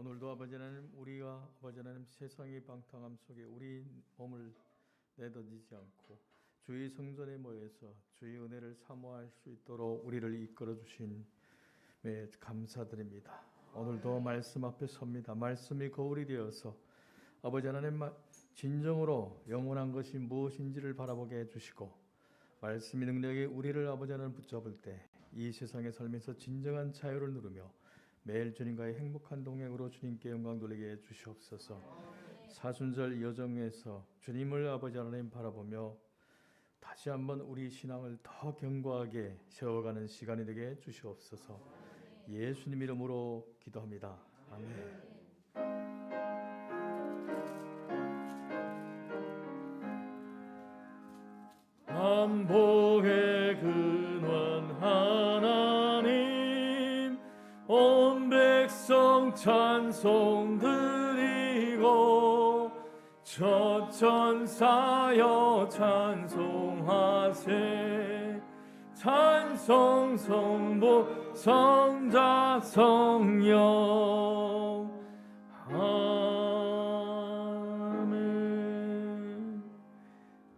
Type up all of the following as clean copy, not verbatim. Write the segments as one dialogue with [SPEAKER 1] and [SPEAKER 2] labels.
[SPEAKER 1] 오늘도 아버지 하나님, 우리가 아버지 하나님 세상의 방탕함 속에 우리 몸을 내던지지 않고 주의 성전에 모여서 주의 은혜를 사모할 수 있도록 우리를 이끌어 주신 감사드립니다. 오늘도 말씀 앞에 섭니다. 말씀이 거울이 되어서 아버지 하나님 진정으로 영원한 것이 무엇인지를 바라보게 해주시고, 말씀의 능력이 우리를 아버지 하나님 붙잡을 때 이 세상의 삶에서 진정한 자유를 누르며 매일 주님과의 행복한 동행으로 주님께 영광 돌리게 해주시옵소서. 사순절 여정에서 주님을 아버지 하나님 바라보며 다시 한번 우리 신앙을 더 견고하게 세워가는 시간이 되게 해주시옵소서. 예수님 이름으로 기도합니다. 아멘. 만복의 근원 하나님, 온 백성 찬송 드리고 저 천사여 찬송하세. 찬송 성부 성자 성령. 아멘.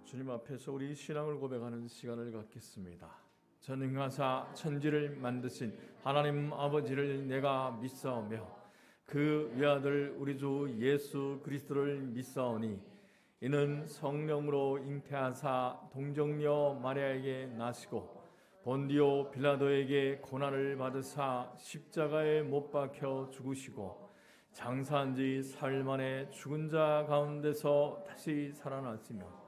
[SPEAKER 1] 주님 앞에서 우리 신앙을 고백하는 시간을 갖겠습니다. 전능하사 천지를 만드신 하나님 아버지를 내가 믿사오며 그 외아들 우리 주 예수 그리스도를 믿사오니 이는 성령으로 잉태하사 동정녀 마리아에게 나시고 본디오 빌라도에게 고난을 받으사 십자가에 못 박혀 죽으시고 장사한 지 사흘 만에 죽은 자 가운데서 다시 살아났으며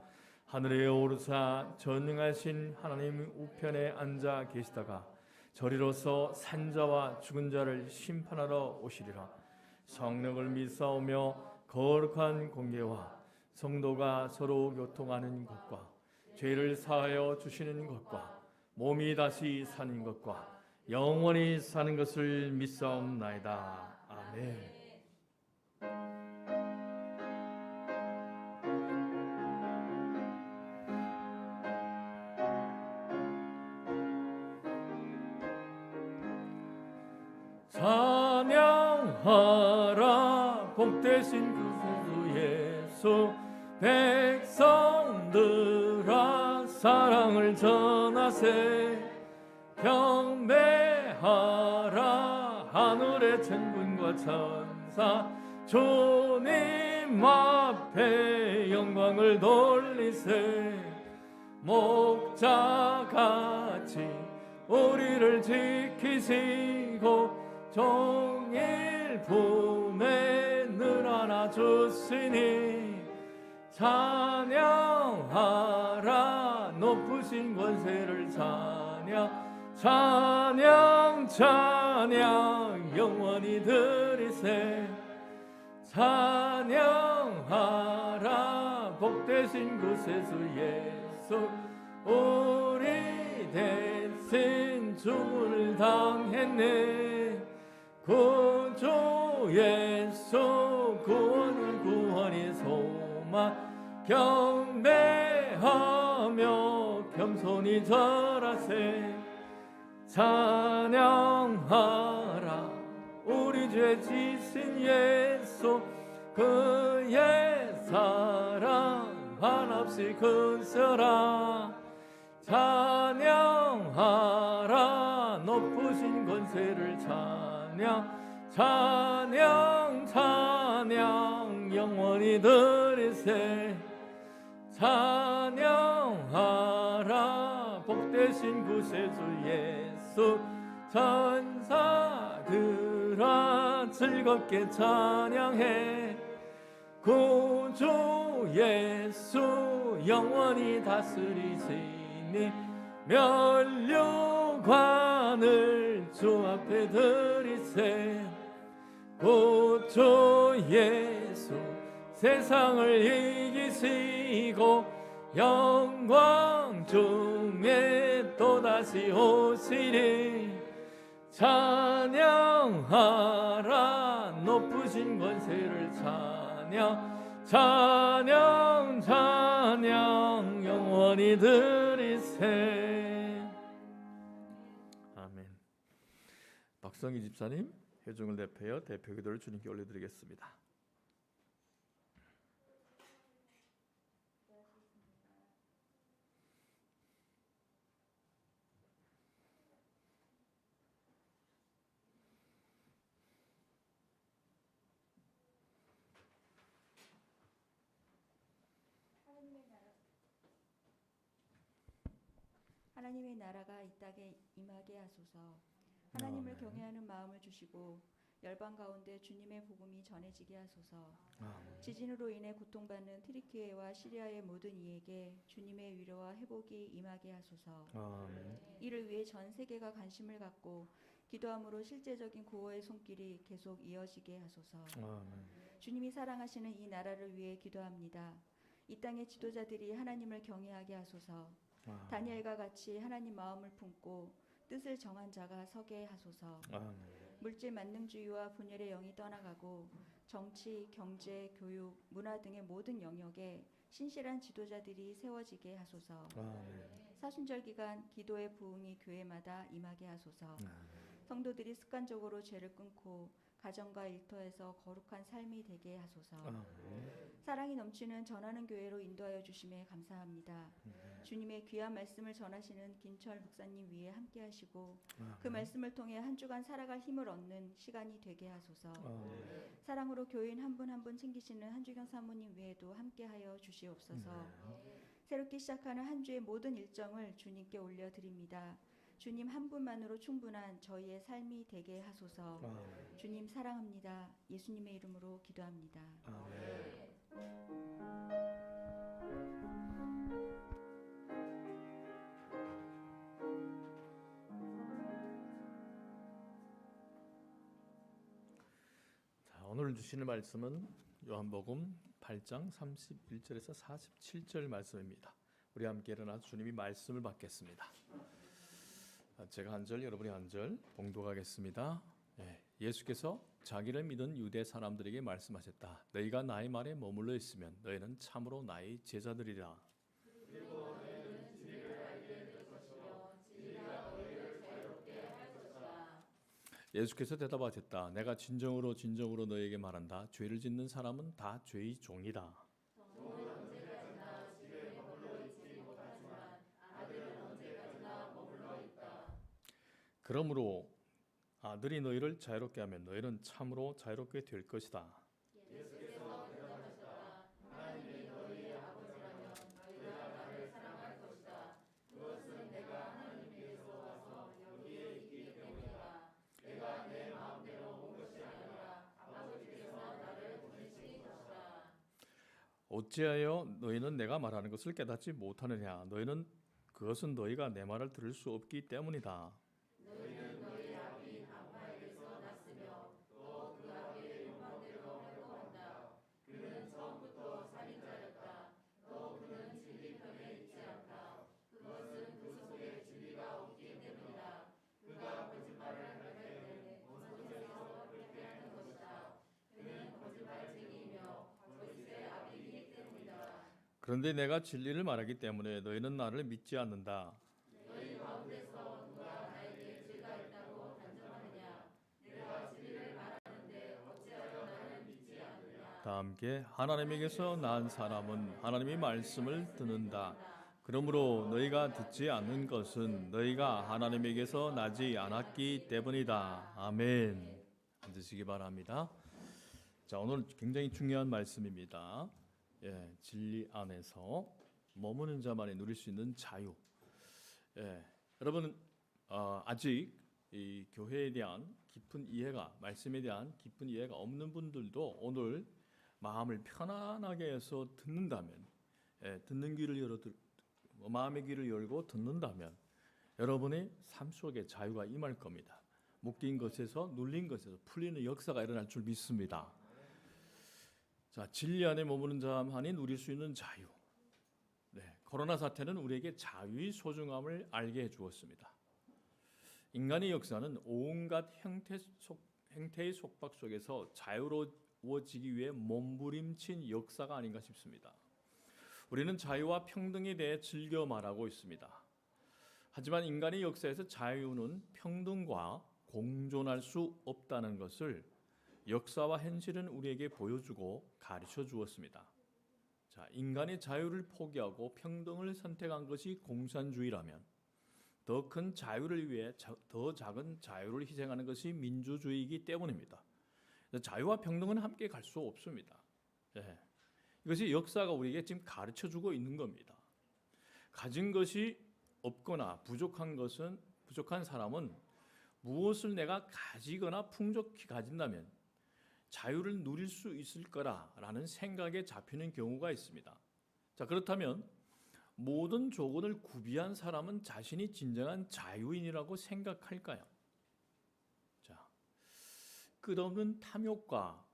[SPEAKER 1] 하늘에 오르사 전능하신 하나님 우편에 앉아 계시다가 저리로서 산자와 죽은 자를 심판하러 오시리라. 성령을 믿사오며 거룩한 공예와 성도가 서로 교통하는 것과 죄를 사하여 주시는 것과 몸이 다시 사는 것과 영원히 사는 것을 믿사옵나이다. 아멘. 찬양하라 복되신 그 예수, 백성들아 사랑을 전하세. 경배하라 하늘의 천군과 천사, 주님 앞에 영광을 돌리세. 목자같이 우리를 지키시고 종일 품에 늘 안아주시니 찬양하라 높으신 권세를 찬양 영원히 드리세. 찬양하라 복되신 구세주 예수, 우리 대신 죽음을 당했네. 구주 예수 구원이 소망, 경배하며 겸손히 절하세. 찬양하라 우리 죄 지신 예수, 그의 사랑 한없이 근세라. 찬양하라 높으신 권세를 찬양 영원히 드리세. 찬양하라 복되신 구세주 예수, 천사들아 즐겁게 찬양해. 구주 예수 영원히 다스리시니 면류관을 주 앞에 드리세. 구주 예수 세상을 이기시고 영광 중에 또다시 오시리. 찬양하라 높으신 권세를 찬양 영원히 드리세. 아멘. 박성희 집사님 회중을 대표하여 대표기도를 주님께 올려드리겠습니다.
[SPEAKER 2] 하나님의 나라가 이 땅에 임하게 하소서. 하나님을 경외하는 마음을 주시고 열방 가운데 주님의 복음이 전해지게 하소서. 지진으로 인해 고통받는 트리키에와 시리아의 모든 이에게 주님의 위로와 회복이 임하게 하소서. 이를 위해 전 세계가 관심을 갖고 기도함으로 실제적인 구호의 손길이 계속 이어지게 하소서. 주님이 사랑하시는 이 나라를 위해 기도합니다. 이 땅의 지도자들이 하나님을 경외하게 하소서. 다니엘과 같이 하나님 마음을 품고 뜻을 정한 자가 서게 하소서. 물질 만능주의와 분열의 영이 떠나가고 정치, 경제, 교육, 문화 등의 모든 영역에 신실한 지도자들이 세워지게 하소서. 사순절 기간 기도의 부흥이 교회마다 임하게 하소서. 성도들이 습관적으로 죄를 끊고 가정과 일터에서 거룩한 삶이 되게 하소서. 사랑이 넘치는 전하는 교회로 인도하여 주심에 감사합니다. 주님의 귀한 말씀을 전하시는 김철 목사님 위에 함께 하시고 그 말씀을 통해 한 주간 살아갈 힘을 얻는 시간이 되게 하소서. 사랑으로 교인 한 분 한 분 챙기시는 한주경 사모님 외에도 함께하여 주시옵소서. 새롭게 시작하는 한 주의 모든 일정을 주님께 올려드립니다. 주님 한 분만으로 충분한 저희의 삶이 되게 하소서. 주님 사랑합니다. 예수님의 이름으로 기도합니다.
[SPEAKER 1] 자, 오늘 주시는 말씀은 요한복음 8장 31절에서 47절 말씀입니다. 우리 함께 일어나서 주님이 말씀을 받겠습니다. 제가 한 절, 여러분이 한 절 봉독하겠습니다. 예수께서 자기를 믿은 유대 사람들에게 말씀하셨다. 너희가 나의 말에 머물러 있으면 너희는 참으로 나의 제자들이라. 예수께서 대답하셨다. 내가 진정으로 진정으로 너희에게 말한다. 죄를 짓는 사람은 다 죄의 종이다. 그러므로 아들이 너희를 자유롭게 하면 너희는 참으로 자유롭게 될 것이다.
[SPEAKER 3] 예수께서 대답하셨다. 하나님이 너희의 아버지라면 너희가 나를 사랑할 것이다. 그것은 내가 하나님께서 와서 여기에 있기 때문이다. 내가 내 마음대로 온 것이 아니라 아버지께서 나를 보내신 것이다.
[SPEAKER 1] 어찌하여 너희는 내가 말하는 것을 깨닫지 못하느냐? 너희는 그것은 너희가 내 말을 들을 수 없기 때문이다.
[SPEAKER 3] 너희는 너희 아비인 아빠에게서 났으며 또 그 아비의 욕망대로 행동한다. 그는 처음부터 살인자였다. 또 그는 진리 편에 있지 않다. 그것은 그 속에 진리가 없기 때문이다. 그가 거짓말을 할 때는 원수에서 그렇게 하는 것이다. 그는 거짓말쟁이이며 거짓의 아비이기 때문이다.
[SPEAKER 1] 그런데 내가 진리를 말하기 때문에 너희는 나를 믿지 않는다.
[SPEAKER 3] 너희 가운데서 누가 나에게 죄가 있다고 단정하느냐? 내가 진리를 말하는데 어찌하여 나를 믿지 않느냐?
[SPEAKER 1] 다 함께 하나님에게서 난 사람은 하나님의 말씀을 듣는다. 그러므로 너희가 듣지 않는 것은 너희가 하나님에게서 나지 않았기 때문이다. 아멘. 앉으시기 바랍니다. 자, 오늘 굉장히 중요한 말씀입니다. 진리 안에서 머무는 자만이 누릴 수 있는 자유. 여러분 아직 이 교회에 대한 깊은 이해가, 말씀에 대한 깊은 이해가 없는 분들도 오늘 마음을 편안하게 해서 듣는다면, 듣는 귀를 열어 마음의 귀를 열고 듣는다면 여러분의 삶 속에 자유가 임할 겁니다. 묶인 것에서 눌린 것에서 풀리는 역사가 일어날 줄 믿습니다. 자, 진리 안에 머무는 자만이 누릴 수 있는 자유. 코로나 사태는 우리에게 자유의 소중함을 알게 해주었습니다. 인간의 역사는 온갖 행태의 속박 속에서 자유로워지기 위해 몸부림친 역사가 아닌가 싶습니다. 우리는 자유와 평등에 대해 즐겨 말하고 있습니다. 하지만 인간의 역사에서 자유는 평등과 공존할 수 없다는 것을 역사와 현실은 우리에게 보여주고 가르쳐 주었습니다. 자, 인간의 자유를 포기하고 평등을 선택한 것이 공산주의라면 더 큰 자유를 위해 더 작은 자유를 희생하는 것이 민주주의이기 때문입니다. 자유와 평등은 함께 갈 수 없습니다. 예. 이것이 역사가 우리에게 지금 가르쳐 주고 있는 겁니다. 가진 것이 없거나 부족한 사람은 무엇을 내가 가지거나 풍족히 가진다면 자유를 누릴 수 있을 거라라는 생각에 잡히는 경우가 있습니다. 자, 그렇다면 모든 조건을 구비한 사람은 자신이 진정한 자유인이라고 생각할까요? 자, 끝없는 탐욕과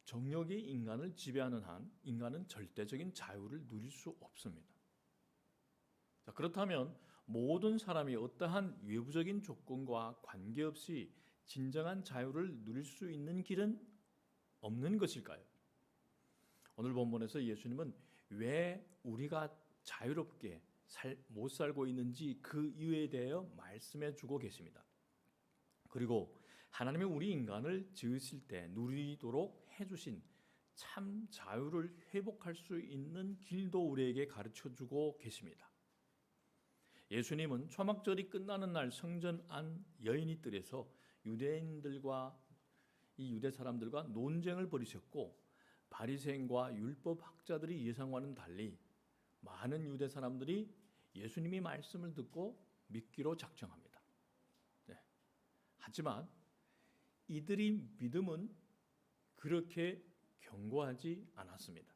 [SPEAKER 1] 정욕이 인간을 지배하는 한 인간은 절대적인 자유를 누릴 수 없습니다. 자, 그렇다면 모든 사람이 어떠한 외부적인 조건과 관계없이 진정한 자유를 누릴 수 있는 길은 없는 것일까요? 오늘 본문에서 예수님은 왜 우리가 자유롭게 못 살고 있는지 그 이유에 대하여 말씀해 주고 계십니다. 그리고 하나님이 우리 인간을 지으실 때 누리도록 해주신 참 자유를 회복할 수 있는 길도 우리에게 가르쳐 주고 계십니다. 예수님은 초막절이 끝나는 날 성전 안 여인의 뜰에서 유대인들과 이 유대 사람들과 논쟁을 벌이셨고 바리새인과 율법 학자들의 예상과는 달리 많은 유대 사람들이 예수님의 말씀을 듣고 믿기로 작정합니다. 네. 하지만 이들의 믿음은 그렇게 견고하지 않았습니다.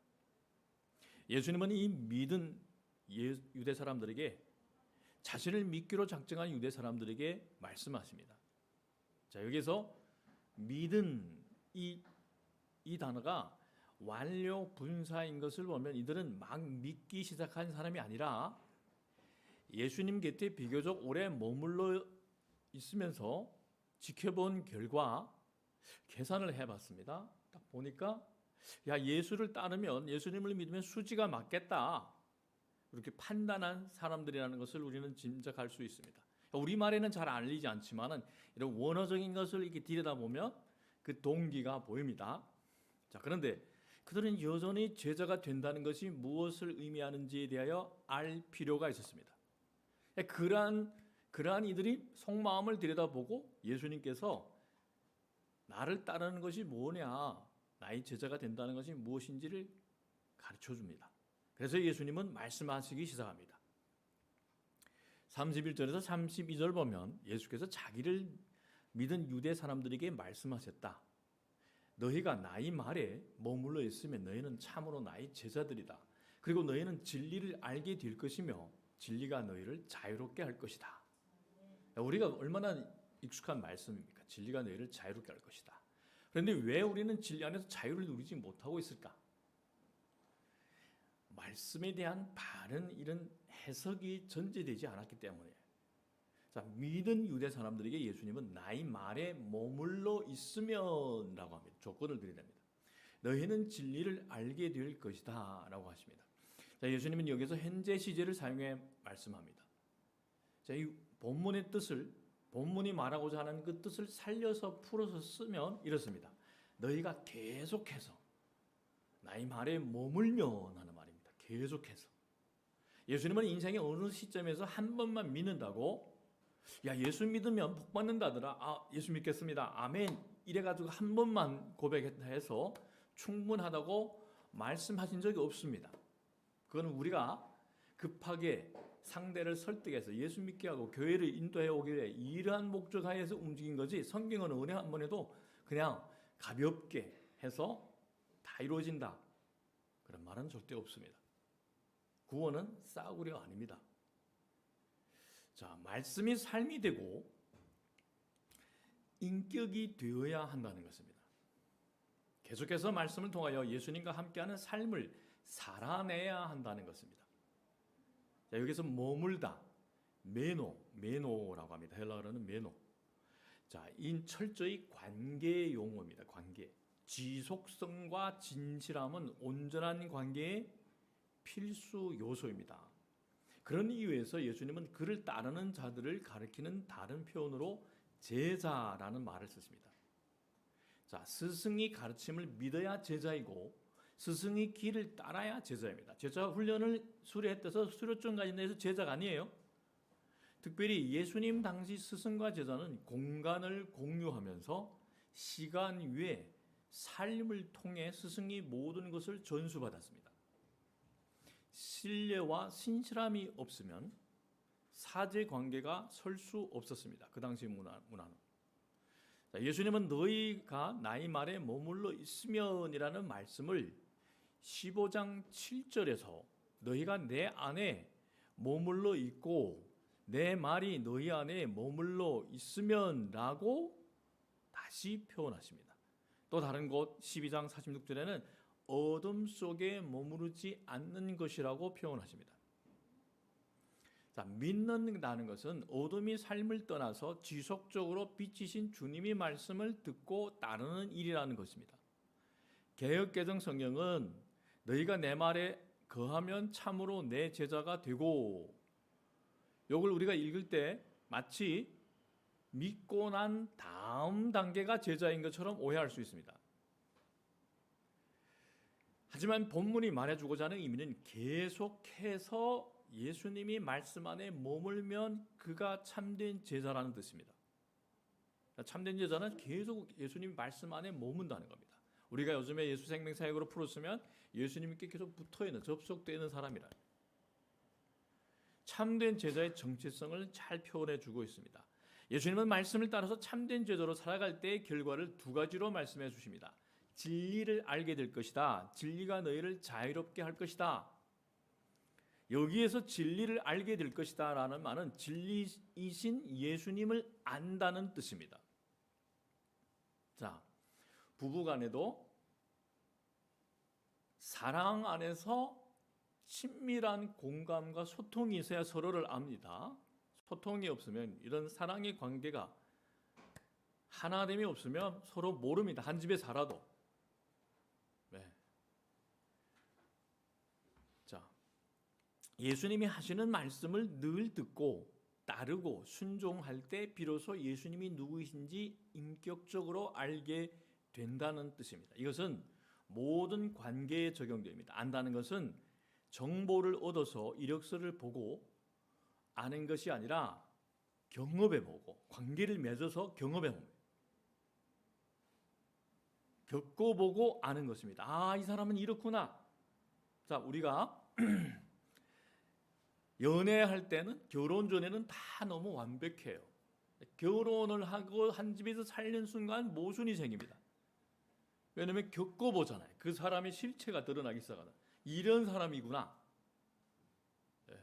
[SPEAKER 1] 예수님은 이 믿은 유대 사람들에게 자신을 믿기로 작정한 유대 사람들에게 말씀하십니다. 자, 여기서 믿은 이 단어가 완료 분사인 것을 보면 이들은 막 믿기 시작한 사람이 아니라 예수님 곁에 비교적 오래 머물러 있으면서 지켜본 결과 계산을 해봤습니다. 딱 보니까 야, 예수를 따르면 예수님을 믿으면 수지가 맞겠다. 이렇게 판단한 사람들이라는 것을 우리는 짐작할 수 있습니다. 우리말에는 잘 알리지 않지만은 이런 원어적인 것을 이렇게 들여다보면 그 동기가 보입니다. 자, 그런데 그들은 여전히 제자가 된다는 것이 무엇을 의미하는지에 대하여 알 필요가 있었습니다. 그러한 이들이 속마음을 들여다보고 예수님께서 나를 따르는 것이 뭐냐, 나의 제자가 된다는 것이 무엇인지를 가르쳐 줍니다. 그래서 예수님은 말씀하시기 시작합니다. 31절에서 32절 보면 예수께서 자기를 믿은 유대 사람들에게 말씀하셨다. 너희가 나의 말에 머물러 있으면 너희는 참으로 나의 제자들이다. 그리고 너희는 진리를 알게 될 것이며 진리가 너희를 자유롭게 할 것이다. 우리가 얼마나 익숙한 말씀입니까? 진리가 너희를 자유롭게 할 것이다. 그런데 왜 우리는 진리 안에서 자유를 누리지 못하고 있을까? 말씀에 대한 바른 이런 해석이 전제되지 않았기 때문에. 자, 믿은 유대 사람들에게 예수님은 나의 말에 머물러 있으면라고 합니다. 조건을 드립니다. 너희는 진리를 알게 될 것이다 라고 하십니다. 자, 예수님은 여기서 현재 시제를 사용해 말씀합니다. 자, 이 본문의 뜻을, 본문이 말하고자 하는 그 뜻을 살려서 풀어서 쓰면 이렇습니다. 너희가 계속해서 나의 말에 머물면 하는 말입니다. 계속해서. 예수님은 인생의 어느 시점에서 한 번만 믿는다고, 야, 예수 믿으면 복 받는다더라. 아, 예수 믿겠습니다. 아멘. 이래가지고 한 번만 고백해서 충분하다고 말씀하신 적이 없습니다. 그건 우리가 급하게 상대를 설득해서 예수 믿게 하고 교회를 인도해 오기에 이러한 목적하에서 움직인 거지, 성경은 은혜 한 번 해도 그냥 가볍게 해서 다 이루어진다, 그런 말은 절대 없습니다. 구원은 싸구려 아닙니다. 자, 말씀이 삶이 되고 인격이 되어야 한다는 것입니다. 계속해서 말씀을 통하여 예수님과 함께하는 삶을 살아내야 한다는 것입니다. 자, 여기서 머물다, 메노라고 합니다. 헬라어로는 메노. 자, 이 철저히 관계 용어입니다. 관계. 지속성과 진실함은 온전한 관계의 필수 요소입니다. 그런 이유에서 예수님은 그를 따르는 자들을 가리키는 다른 표현으로 제자라는 말을 썼습니다. 자, 스승이 가르침을 믿어야 제자이고 스승의 길을 따라야 제자입니다. 제자 훈련을 수료했다서 수료증 가진 데서 제자가 아니에요. 특별히 예수님 당시 스승과 제자는 공간을 공유하면서 시간 위에 삶을 통해 스승이 모든 것을 전수받았습니다. 신뢰와 신실함이 없으면 사제 관계가 설 수 없었습니다. 그 당시 문화는. 자, 예수님은 너희가 나의 말에 머물러 있으면이라는 말씀을 15장 7절에서 너희가 내 안에 머물러 있고 내 말이 너희 안에 머물러 있으면라고 다시 표현하십니다. 또 다른 곳 12장 46절에는 어둠 속에 머무르지 않는 것이라고 표현하십니다. 자, 믿는다는 것은 어둠이 삶을 떠나서 지속적으로 빛이신 주님의 말씀을 듣고 따르는 일이라는 것입니다. 개역개정 성경은 너희가 내 말에 거하면 참으로 내 제자가 되고, 이걸 우리가 읽을 때 마치 믿고 난 다음 단계가 제자인 것처럼 오해할 수 있습니다. 하지만 본문이 말해주고자 하는 의미는 계속해서 예수님이 말씀 안에 머물면 그가 참된 제자라는 뜻입니다. 참된 제자는 계속 예수님 말씀 안에 머문다는 겁니다. 우리가 요즘에 예수 생명 사역으로 풀었으면 예수님께 계속 붙어있는, 접속되는 사람이라. 참된 제자의 정체성을 잘 표현해 주고 있습니다. 예수님은 말씀을 따라서 참된 제자로 살아갈 때의 결과를 두 가지로 말씀해 주십니다. 진리를 알게 될 것이다. 진리가 너희를 자유롭게 할 것이다. 여기에서 진리를 알게 될 것이다 라는 말은 진리이신 예수님을 안다는 뜻입니다. 자, 부부간에도 사랑 안에서 친밀한 공감과 소통이 있어야 서로를 압니다. 소통이 없으면, 이런 사랑의 관계가 하나됨이 없으면 서로 모릅니다. 한 집에 살아도. 네. 자, 예수님이 하시는 말씀을 늘 듣고 따르고 순종할 때 비로소 예수님이 누구이신지 인격적으로 알게 된다는 뜻입니다. 이것은 모든 관계에 적용됩니다. 안다는 것은 정보를 얻어서 이력서를 보고 아는 것이 아니라 경험해 보고, 관계를 맺어서 경험해 봅니다. 겪어보고 아는 것입니다. 아, 이 사람은 이렇구나. 자, 우리가 연애할 때는, 결혼 전에는 다 너무 완벽해요. 결혼을 하고 한 집에서 살는 순간 모순이 생깁니다. 왜냐하면 겪어보잖아요. 그 사람의 실체가 드러나기 시작하다. 이런 사람이구나. 네.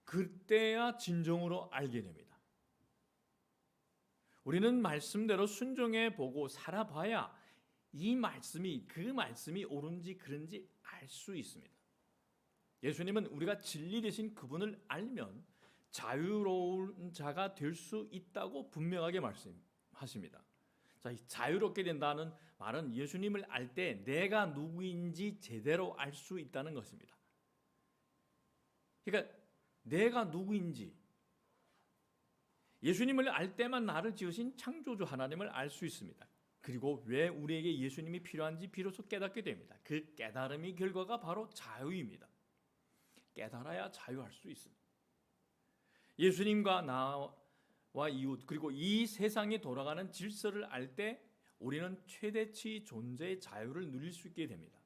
[SPEAKER 1] 그때야 진정으로 알게 됩니다. 우리는 말씀대로 순종해 보고 살아봐야 이 말씀이, 그 말씀이 옳은지 그른지 알 수 있습니다. 예수님은 우리가 진리 되신 그분을 알면 자유로운 자가 될 수 있다고 분명하게 말씀하십니다. 자, 이 자유롭게 된다는 말은 예수님을 알 때 내가 누구인지 제대로 알 수 있다는 것입니다. 그러니까 내가 누구인지, 예수님을 알 때만 나를 지으신 창조주 하나님을 알 수 있습니다. 그리고 왜 우리에게 예수님이 필요한지 비로소 깨닫게 됩니다. 그 깨달음의 결과가 바로 자유입니다. 깨달아야 자유할 수 있습니다. 예수님과 나와 이웃, 그리고 이 세상이 돌아가는 질서를 알 때 우리는 최대치 존재의 자유를 누릴 수 있게 됩니다.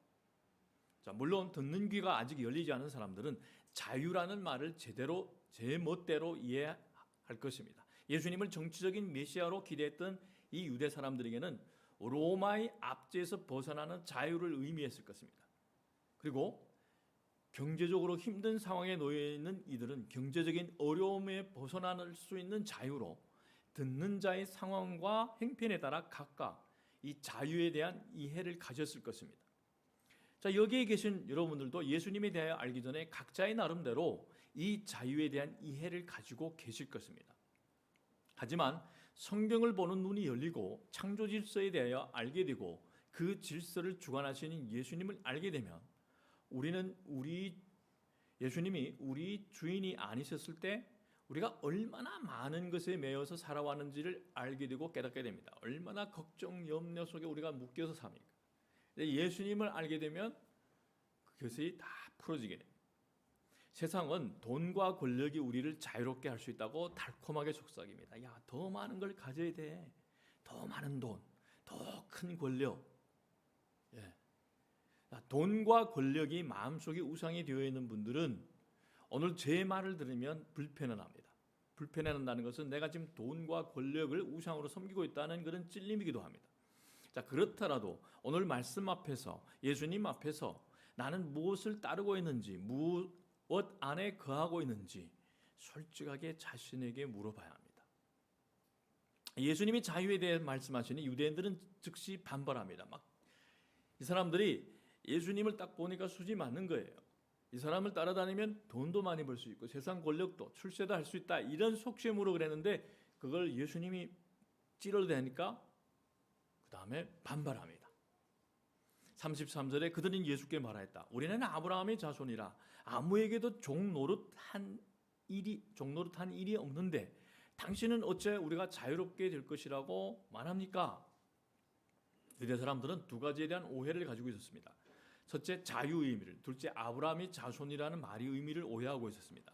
[SPEAKER 1] 자, 물론 듣는 귀가 아직 열리지 않은 사람들은 자유라는 말을 제대로 제 멋대로 이해할 것입니다. 예수님을 정치적인 메시아로 기대했던 이 유대 사람들에게는 로마의 압제에서 벗어나는 자유를 의미했을 것입니다. 그리고 경제적으로 힘든 상황에 놓여 있는 이들은 경제적인 어려움에 벗어날 수 있는 자유로 듣는 자의 상황과 행편에 따라 각각 이 자유에 대한 이해를 가졌을 것입니다. 자, 여기에 계신 여러분들도 예수님에 대하여 알기 전에 각자의 나름대로 이 자유에 대한 이해를 가지고 계실 것입니다. 하지만 성경을 보는 눈이 열리고 창조 질서에 대하여 알게 되고 그 질서를 주관하시는 예수님을 알게 되면 우리는 예수님이 우리 주인이 아니셨을 때 우리가 얼마나 많은 것에 매여서 살아왔는지를 알게 되고 깨닫게 됩니다. 얼마나 걱정, 염려 속에 우리가 묶여서 삽니까? 예수님을 알게 되면 그것이 다 풀어지게 됩니다. 세상은 돈과 권력이 우리를 자유롭게 할 수 있다고 달콤하게 속삭입니다. 야, 더 많은 걸 가져야 돼. 더 많은 돈, 더 큰 권력. 예. 돈과 권력이 마음속에 우상이 되어 있는 분들은 오늘 제 말을 들으면 불편은 합니다. 불편해한다는 것은 내가 지금 돈과 권력을 우상으로 섬기고 있다는 그런 찔림이기도 합니다. 자, 그렇더라도 오늘 말씀 앞에서, 예수님 앞에서 나는 무엇을 따르고 있는지, 무엇 안에 거하고 있는지 솔직하게 자신에게 물어봐야 합니다. 예수님이 자유에 대해 말씀하시니 유대인들은 즉시 반발합니다. 막 이 사람들이 예수님을 딱 보니까 수지 맞는 거예요. 이 사람을 따라다니면 돈도 많이 벌 수 있고 세상 권력도 출세도 할 수 있다, 이런 속셈으로 그랬는데 그걸 예수님이 찌르대니까 그 다음에 반발합니다. 33절에 그들은 예수께 말하였다. 우리는 아브라함의 자손이라 아무에게도 종 노릇한 일이 없는데 당신은 어째 우리가 자유롭게 될 것이라고 말합니까? 유대 사람들은 두 가지에 대한 오해를 가지고 있었습니다. 첫째, 자유의 의미를, 둘째, 아브라함의 자손이라는 말의 의미를 오해하고 있었습니다.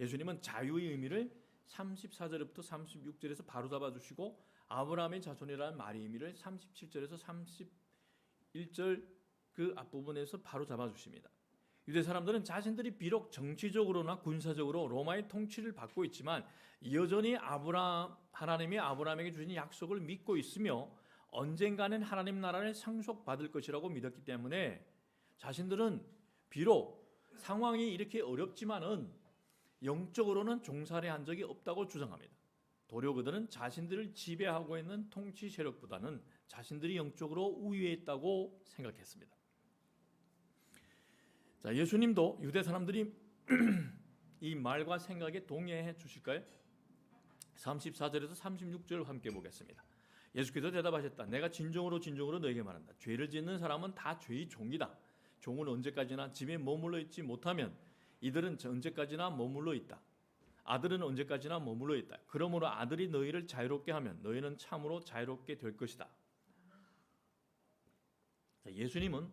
[SPEAKER 1] 예수님은 자유의 의미를 34절부터 36절에서 바로 잡아주시고 아브라함의 자손이라는 말의 의미를 37절에서 31절 그 앞부분에서 바로 잡아주십니다. 유대 사람들은 자신들이 비록 정치적으로나 군사적으로 로마의 통치를 받고 있지만 여전히 하나님이 아브라함에게 주신 약속을 믿고 있으며 언젠가는 하나님 나라를 상속받을 것이라고 믿었기 때문에 자신들은 비록 상황이 이렇게 어렵지만은 영적으로는 종살이한 적이 없다고 주장합니다. 도리어 그들은 자신들을 지배하고 있는 통치 세력보다는 자신들이 영적으로 우위에 있다고 생각했습니다. 자, 예수님도 유대 사람들이 이 말과 생각에 동의해 주실까요? 34절에서 36절 함께 보겠습니다. 예수께서 대답하셨다. 내가 진정으로 너에게 말한다. 죄를 짓는 사람은 다 죄의 종이다. 종은 언제까지나 집에 머물러 있지 못하면 이들은 언제까지나 머물러 있다. 아들은 언제까지나 머물러 있다. 그러므로 아들이 너희를 자유롭게 하면 너희는 참으로 자유롭게 될 것이다. 예수님은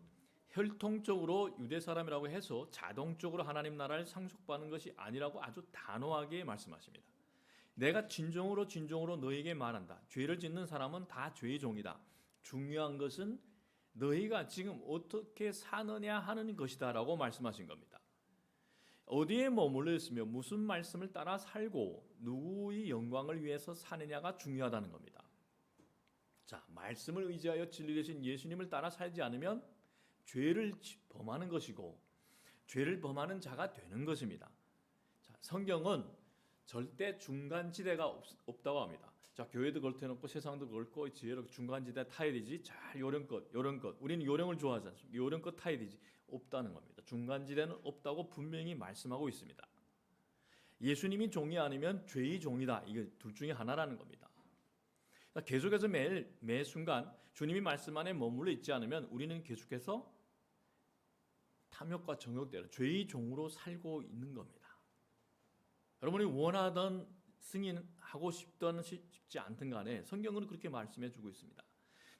[SPEAKER 1] 혈통적으로 유대 사람이라고 해서 자동적으로 하나님 나라를 상속받는 것이 아니라고 아주 단호하게 말씀하십니다. 내가 진정으로 너희에게 말한다. 죄를 짓는 사람은 다 죄의 종이다. 중요한 것은 너희가 지금 어떻게 사느냐 하는 것이다 라고 말씀하신 겁니다. 어디에 머물러 있으며 무슨 말씀을 따라 살고 누구의 영광을 위해서 사느냐가 중요하다는 겁니다. 자, 말씀을 의지하여 진리 되신 예수님을 따라 살지 않으면 죄를 범하는 것이고 죄를 범하는 자가 되는 것입니다. 자, 성경은 절대 중간지대가 없다고 합니다. 자, 교회도 걸쳐놓고 세상도 걸고 지혜롭게 중간지대 타야 되지. 잘 요령껏. 우리는 요령을 좋아하지 않습니까? 요령껏 타야 되지. 없다는 겁니다. 중간지대는 없다고 분명히 말씀하고 있습니다. 예수님이 종이 아니면 죄의 종이다. 이게 둘 중에 하나라는 겁니다. 계속해서 매 순간 주님이 말씀 안에 머물러 있지 않으면 우리는 계속해서 탐욕과 정욕대로 죄의 종으로 살고 있는 겁니다. 여러분이 원하던 승인하고 싶던 쉽지 않든 간에 성경은 그렇게 말씀해 주고 있습니다.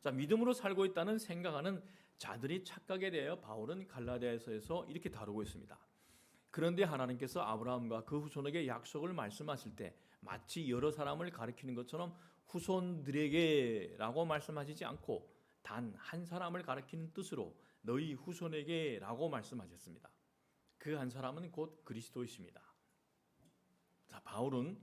[SPEAKER 1] 자, 믿음으로 살고 있다는 생각하는 자들이 착각에 대하여 바울은 갈라디아서에서 이렇게 다루고 있습니다. 그런데 하나님께서 아브라함과 그 후손에게 약속을 말씀하실 때 마치 여러 사람을 가리키는 것처럼 후손들에게라고 말씀하시지 않고 단 한 사람을 가리키는 뜻으로 너희 후손에게라고 말씀하셨습니다. 그 한 사람은 곧 그리스도이십니다. 자, 바울은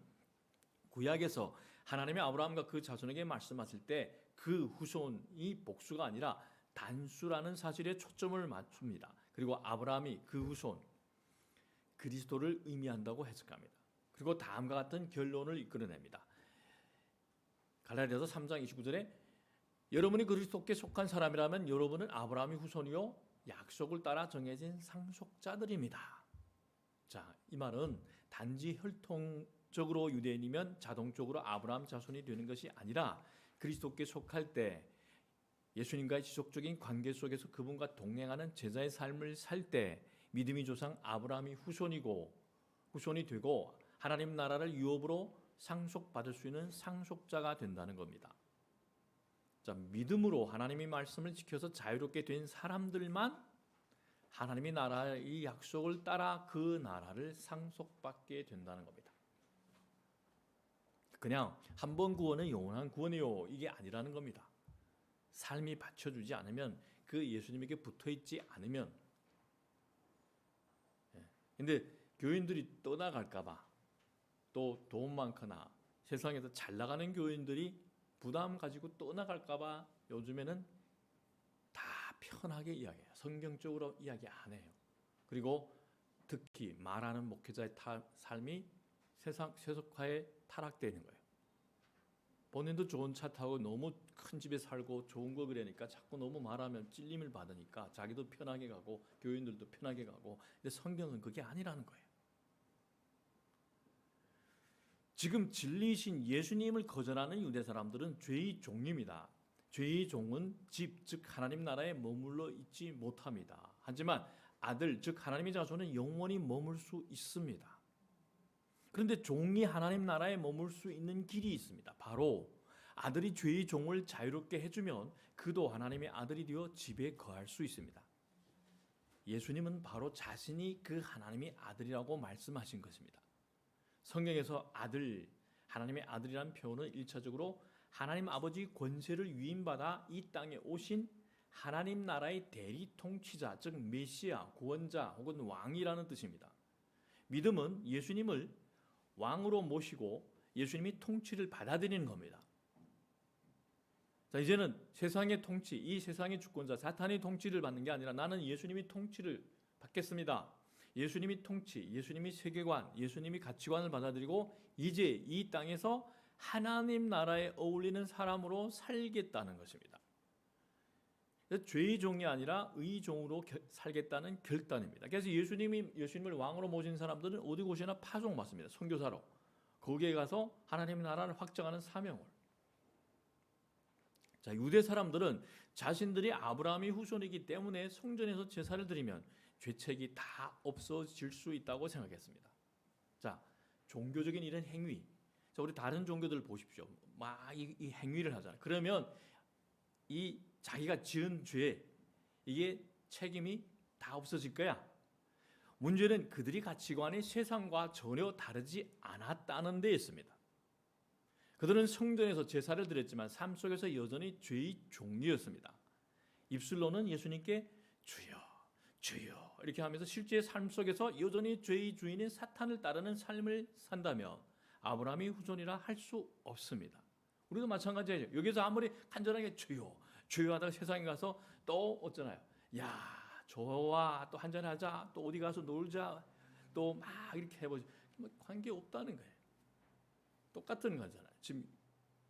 [SPEAKER 1] 구약에서 하나님이 아브라함과 그 자손에게 말씀하실 때 그 후손이 복수가 아니라 단수라는 사실에 초점을 맞춥니다. 그리고 아브라함이 그 후손 그리스도를 의미한다고 해석합니다. 그리고 다음과 같은 결론을 이끌어냅니다. 갈라디아서 3장 29절에 여러분이 그리스도께 속한 사람이라면 여러분은 아브라함의 후손이요 약속을 따라 정해진 상속자들입니다. 자, 이 말은 단지 혈통적으로 유대인이면 자동적으로 아브라함 자손이 되는 것이 아니라 그리스도께 속할 때 예수님과의 지속적인 관계 속에서 그분과 동행하는 제자의 삶을 살 때 믿음의 조상 아브라함이 후손이 되고 하나님 나라를 유업으로 상속받을 수 있는 상속자가 된다는 겁니다. 자, 믿음으로 하나님의 말씀을 지켜서 자유롭게 된 사람들만 하나님의 나라의 약속을 따라 그 나라를 상속받게 된다는 겁니다. 그냥 한 번 구원은 영원한 구원이요, 이게 아니라는 겁니다. 삶이 받쳐주지 않으면, 그 예수님에게 붙어있지 않으면. 근데 교인들이 떠나갈까 봐, 또 돈 많거나 세상에서 잘 나가는 교인들이 부담 가지고 떠나갈까 봐 요즘에는 다 편하게 이야기해요. 성경적으로 이야기 안 해요. 그리고 특히 말하는 목회자의 삶이 세속화에 타락되는 거예요. 본인도 좋은 차 타고 너무 큰 집에 살고 좋은 거 그러니까 자꾸 너무 말하면 찔림을 받으니까 자기도 편하게 가고 교인들도 편하게 가고. 근데 성경은 그게 아니라는 거예요. 지금 진리이신 예수님을 거절하는 유대 사람들은 죄의 종입니다. 죄의 종은 집, 즉 하나님 나라에 머물러 있지 못합니다. 하지만 아들, 즉 하나님의 자손은 영원히 머물 수 있습니다. 그런데 종이 하나님 나라에 머물 수 있는 길이 있습니다. 바로 아들이 죄의 종을 자유롭게 해주면 그도 하나님의 아들이 되어 집에 거할 수 있습니다. 예수님은 바로 자신이 그 하나님의 아들이라고 말씀하신 것입니다. 성경에서 아들, 하나님의 아들이라는 표현은 1차적으로 하나님 아버지 권세를 위임받아 이 땅에 오신 하나님 나라의 대리 통치자, 즉 메시아, 구원자 혹은 왕이라는 뜻입니다. 믿음은 예수님을 왕으로 모시고 예수님이 통치를 받아들이는 겁니다. 자, 이제는 세상의 통치, 이 세상의 주권자 사탄의 통치를 받는 게 아니라 나는 예수님이 통치를 받겠습니다. 예수님이 통치, 예수님이 세계관, 예수님이 가치관을 받아들이고 이제 이 땅에서 하나님 나라에 어울리는 사람으로 살겠다는 것입니다. 죄의 종이 아니라 의 종으로 살겠다는 결단입니다. 그래서 예수님을 왕으로 모신 사람들은 어디 곳이나 파송받습니다. 선교사로. 거기에 가서 하나님의 나라를 확장하는 사명을. 자, 유대 사람들은 자신들이 아브라함의 후손이기 때문에 성전에서 제사를 드리면 죄책이 다 없어질 수 있다고 생각했습니다. 자, 종교적인 이런 행위. 자, 우리 다른 종교들 보십시오. 막 이 행위를 하잖아요. 그러면 이 자기가 지은 죄, 이게 책임이 다 없어질 거야. 문제는 그들이 가치관이 세상과 전혀 다르지 않았다는 데 있습니다. 그들은 성전에서 제사를 드렸지만 삶 속에서 여전히 죄의 종이었습니다. 입술로는 예수님께 주여, 주여 이렇게 하면서 실제 삶 속에서 여전히 죄의 주인인 사탄을 따르는 삶을 산다면 아브라함의 후손이라 할 수 없습니다. 우리도 마찬가지예요. 여기서 아무리 간절하게 주여, 주여 하다가 세상에 가서 또 어쩌나요? 야, 저와 또 한잔하자, 또 어디 가서 놀자, 또 막 이렇게 해보지. 뭐 관계 없다는 거예요. 똑같은 거잖아요. 지금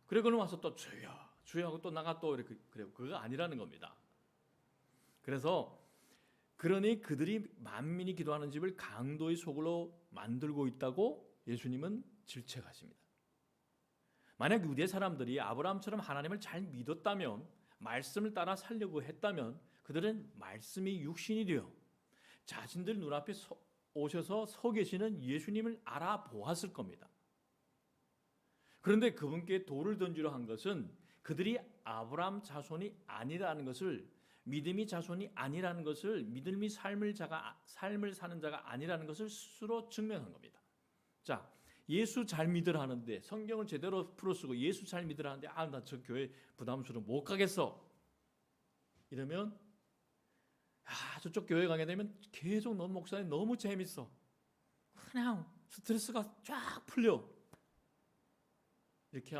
[SPEAKER 1] 그러고는 와서 또 주여, 주여 하고 또 나가 또 이렇게 그래요. 그거 아니라는 겁니다. 그래서 그러니 그들이 만민이 기도하는 집을 강도의 소굴로 만들고 있다고 예수님은 질책하십니다. 만약 유대 사람들이 아브라함처럼 하나님을 잘 믿었다면, 말씀을 따라 살려고 했다면 그들은 말씀이 육신이 되어 자신들 눈앞에 오셔서 서 계시는 예수님을 알아보았을 겁니다. 그런데 그분께 돌을 던지려 한 것은 그들이 아브라함 자손이 아니라는 것을, 믿음이 자손이 아니라는 것을, 믿음이 삶을 사는 자가 아니라는 것을 스스로 증명한 겁니다. 자, 예수 잘 믿으라 하는데, 성경을 제대로 풀어쓰고 예수 잘 믿으라 하는데, 아, 나 저 교회 부담스러워 못 가겠어 이러면, 아, 저쪽 교회 가게 되면 계속 넌 목사님 너무 재밌어, 그냥 스트레스가 쫙 풀려, 이렇게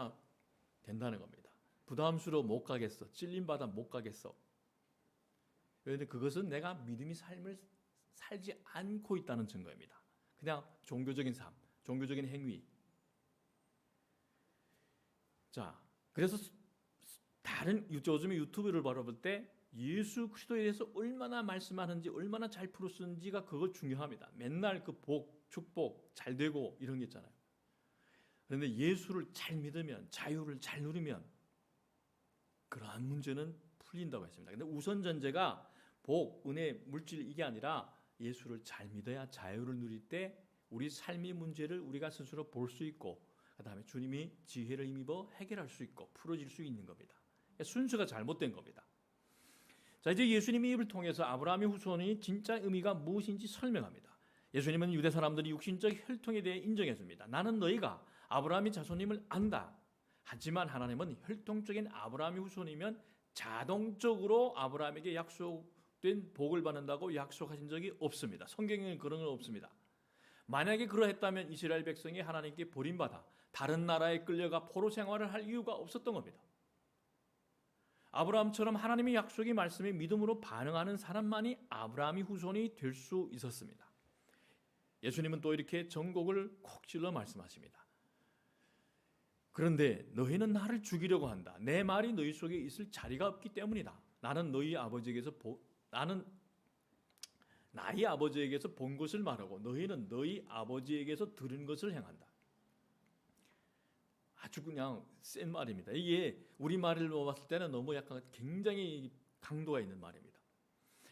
[SPEAKER 1] 된다는 겁니다. 부담스러워 못 가겠어, 찔림받아 못 가겠어. 그런데 그것은 내가 믿음의 삶을 살지 않고 있다는 증거입니다. 그냥 종교적인 삶, 종교적인 행위. 자, 그래서 요즘에 유튜브를 바라볼 때 예수 그리스도에 대해서 얼마나 말씀하는지, 얼마나 잘 풀었는지가 그거 중요합니다. 맨날 그 복, 축복, 잘 되고 이런 게 있잖아요. 그런데 예수를 잘 믿으면, 자유를 잘 누리면 그러한 문제는 풀린다고 했습니다. 근데 우선 전제가 복, 은혜, 물질 이게 아니라 예수를 잘 믿어야 자유를 누릴 때 우리 삶의 문제를 우리가 스스로 볼 수 있고 그다음에 주님이 지혜를 힘입어 해결할 수 있고 풀어질 수 있는 겁니다. 순서가 잘못된 겁니다. 자, 이제 예수님의 입을 통해서 아브라함의 후손이 진짜 의미가 무엇인지 설명합니다. 예수님은 유대 사람들이 육신적 혈통에 대해 인정했습니다. 나는 너희가 아브라함의 자손임을 안다. 하지만 하나님은 혈통적인 아브라함의 후손이면 자동적으로 아브라함에게 약속된 복을 받는다고 약속하신 적이 없습니다. 성경에는 그런 건 없습니다. 만약에 그러했다면 이스라엘 백성이 하나님께 버림받아 다른 나라에 끌려가 포로 생활을 할 이유가 없었던 겁니다. 아브라함처럼 하나님의 약속의 말씀에 믿음으로 반응하는 사람만이 아브라함의 후손이 될 수 있었습니다. 예수님은 또 이렇게 전곡을 콕 찔러 말씀하십니다. 그런데 너희는 나를 죽이려고 한다. 내 말이 너희 속에 있을 자리가 없기 때문이다. 나는 나의 아버지에게서 본 것을 말하고 너희는 너희 아버지에게서 들은 것을 행한다. 아주 그냥 센 말입니다. 이게 우리말로 봤을 때는 너무 약간 굉장히 강도가 있는 말입니다.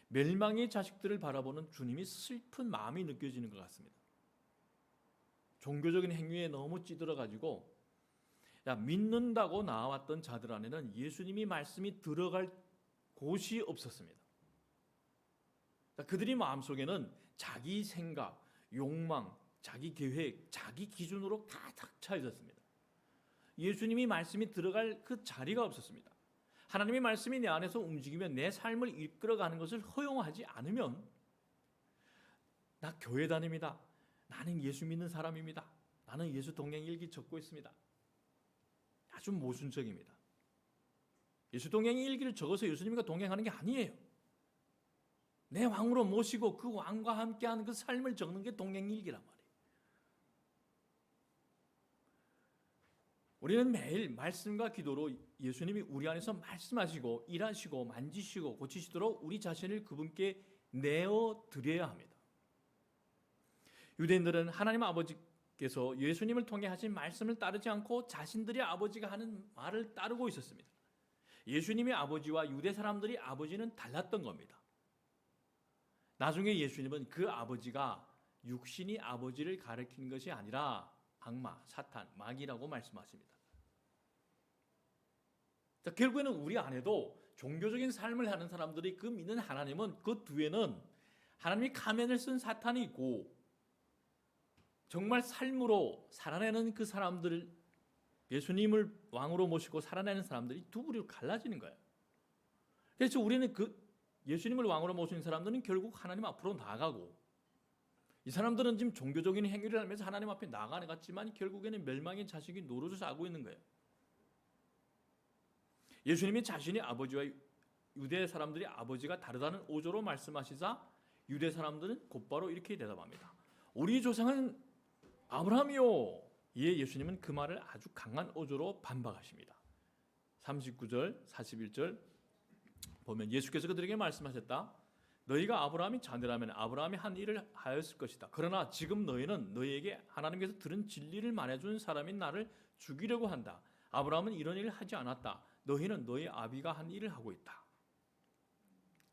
[SPEAKER 1] 멸망의 자식들을 바라보는 주님이 슬픈 마음이 느껴지는 것 같습니다. 종교적인 행위에 너무 찌들어가지고 믿는다고 나왔던 자들 안에는 예수님이 말씀이 들어갈 곳이 없었습니다. 그들이 마음속에는 자기 생각, 욕망, 자기 계획, 자기 기준으로 가득 차 있었습니다. 예수님이 말씀이 들어갈 그 자리가 없었습니다. 하나님의 말씀이 내 안에서 움직이면 내 삶을 이끌어가는 것을 허용하지 않으면 나 교회 다닙니다. 나는 예수 믿는 사람입니다. 나는 예수 동행 일기 적고 있습니다. 아주 모순적입니다. 예수 동행 일기를 적어서 예수님과 동행하는 게 아니에요. 내 왕으로 모시고 그 왕과 함께하는 그 삶을 적는 게 동행 일기란 말이에요. 우리는 매일 말씀과 기도로 예수님이 우리 안에서 말씀하시고 일하시고 만지시고 고치시도록 우리 자신을 그분께 내어드려야 합니다. 유대인들은 하나님 아버지께서 예수님을 통해 하신 말씀을 따르지 않고 자신들의 아버지가 하는 말을 따르고 있었습니다. 예수님의 아버지와 유대 사람들의 아버지는 달랐던 겁니다. 나중에 예수님은 그 아버지가 육신이 아버지를 가리키는 것이 아니라 악마, 사탄, 마귀라고 말씀하십니다. 자, 결국에는 우리 안에도 종교적인 삶을 하는 사람들이 그 믿는 하나님은 그 뒤에는 하나님이 가면을 쓴 사탄이 있고 정말 삶으로 살아내는 그 사람들, 예수님을 왕으로 모시고 살아내는 사람들이 두 부류로 갈라지는 거예요. 그래서 우리는 그 예수님을 왕으로 모시는 사람들은 결국 하나님 앞으로 나아가고 이 사람들은 지금 종교적인 행위를 하면서 하나님 앞에 나아가는 것 같지만 결국에는 멸망의 자식이 노릇을 하고 있는 거예요. 예수님이 자신의 아버지와 유대 사람들의 아버지가 다르다는 오조로 말씀하시자 유대 사람들은 곧바로 이렇게 대답합니다. 우리 조상은 아브라함이요. 이에 예수님은 그 말을 아주 강한 오조로 반박하십니다. 39절, 41절 보면 예수께서 그들에게 말씀하셨다. 너희가 아브라함이 자녀라면 아브라함이 한 일을 하였을 것이다. 그러나 지금 너희는 너희에게 하나님께서 들은 진리를 말해준 사람인 나를 죽이려고 한다. 아브라함은 이런 일을 하지 않았다. 너희는 너희 아비가 한 일을 하고 있다.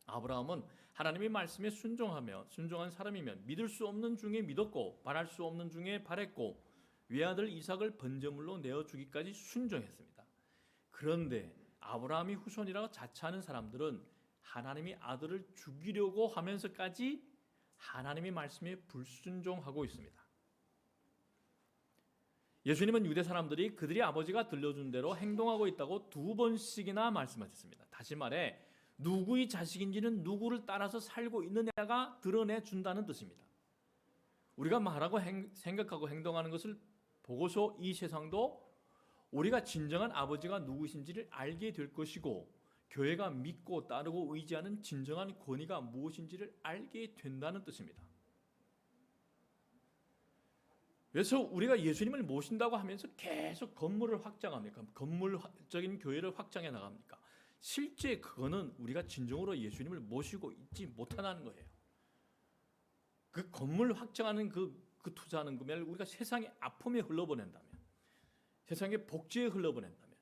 [SPEAKER 1] 아브라함은 하나님의 말씀에 순종한 사람이면 믿을 수 없는 중에 믿었고 바랄 수 없는 중에 바랬고 외아들 이삭을 번제물로 내어주기까지 순종했습니다. 그런데 아브라함이 후손이라고 자처하는 사람들은 하나님이 아들을 죽이려고 하면서까지 하나님의 말씀에 불순종하고 있습니다. 예수님은 유대 사람들이 그들의 아버지가 들려준 대로 행동하고 있다고 2번씩이나 말씀하셨습니다. 다시 말해 누구의 자식인지는 누구를 따라서 살고 있느냐가 드러내준다는 뜻입니다. 우리가 말하고 생각하고 행동하는 것을 보고서 이 세상도 우리가 진정한 아버지가 누구신지를 알게 될 것이고 교회가 믿고 따르고 의지하는 진정한 권위가 무엇인지를 알게 된다는 뜻입니다. 그래서 우리가 예수님을 모신다고 하면서 계속 건물을 확장합니까? 건물적인 교회를 확장해 나갑니까? 실제 그거는 우리가 진정으로 예수님을 모시고 있지 못하는 거예요. 그 건물 확장하는 그 투자하는 금액을 우리가 세상의 아픔에 흘러보낸다면, 세상의 복지에 흘러보낸다면,